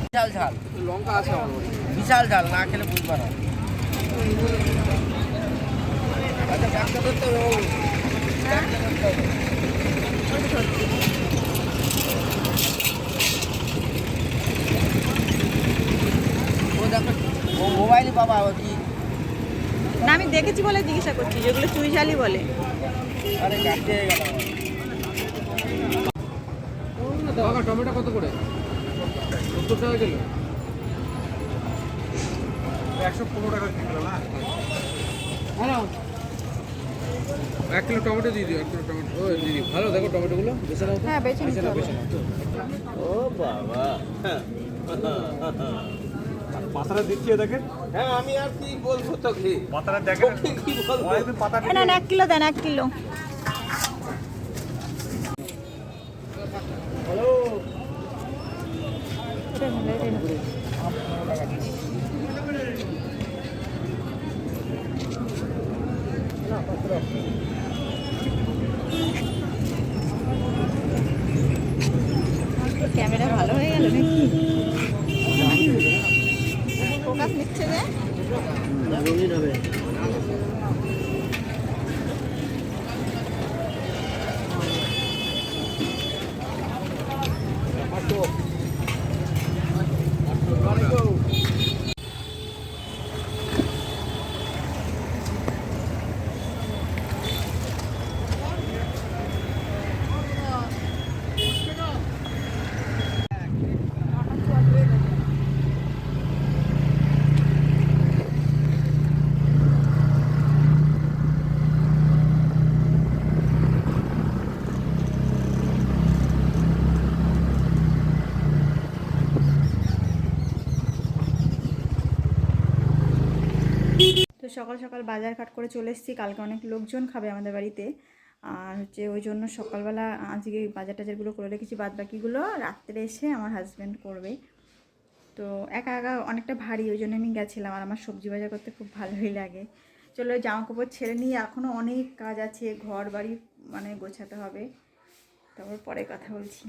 বিশাল ঝাল লঙ্কা আছে আমার বাড়ি। বিশাল ঝাল, না খেলে বুঝবে না। আচ্ছা ব্যাগটা ধরতে হবে বাবু, ব্যাগটা ধরতে হবে। ও দেখো, ও মোবাইলই বাবা ও কি। না আমি দেখেছি বলে জিজ্ঞাসা করছি, যেগুলো চুই ঝালই বলে। আরে কাটতে গেল কাকা টমেটো কত করে? 70 টাকা কিলো। 115 টাকা কিলো না? হ্যাঁ 1 কিলো টমেটো দিয়ে দিও, 1 কিলো টমেটো। ও দিদি ভালো, দেখো টমেটোগুলো বেছে নাও তো। হ্যাঁ বেছে নিতে হবে। ও বাবা। পাতাটা দিচ্ছি দেখেন। হ্যাঁ আমি আর কি বলবো তোকে, পাতাটা দেখেন। কি বলবো। অনেকদিন পাতা না 1 কিলো দেন, 1 কিলো। হ্যালো এটা ভালো, এটা ভালো। ক্যামেরা ভালো হয়ে গেল নাকি? ফোকাস নিচ্ছে যে। রঙিন হবে। তো সকাল সকাল বাজার ঘাট করে চলে এসেছি। কালকে অনেক লোকজন খাবে আমাদের বাড়িতে, আর হচ্ছে ওই জন্য সকালবেলা আজকে বাজার টাজারগুলো করে রেখেছি, বাদ বাকিগুলো রাত্রে এসে আমার হাজব্যান্ড করবে। তো একা একা অনেকটা ভারী, ওই জন্য আমি গেছিলাম। আর আমার সবজি বাজার করতে খুব ভালোই লাগে। চলো জামা কাপড় ছেড়ে নিয়ে, এখনও অনেক কাজ আছে, ঘর বাড়ি মানে গোছাতে হবে। তারপর পরে কথা বলছি।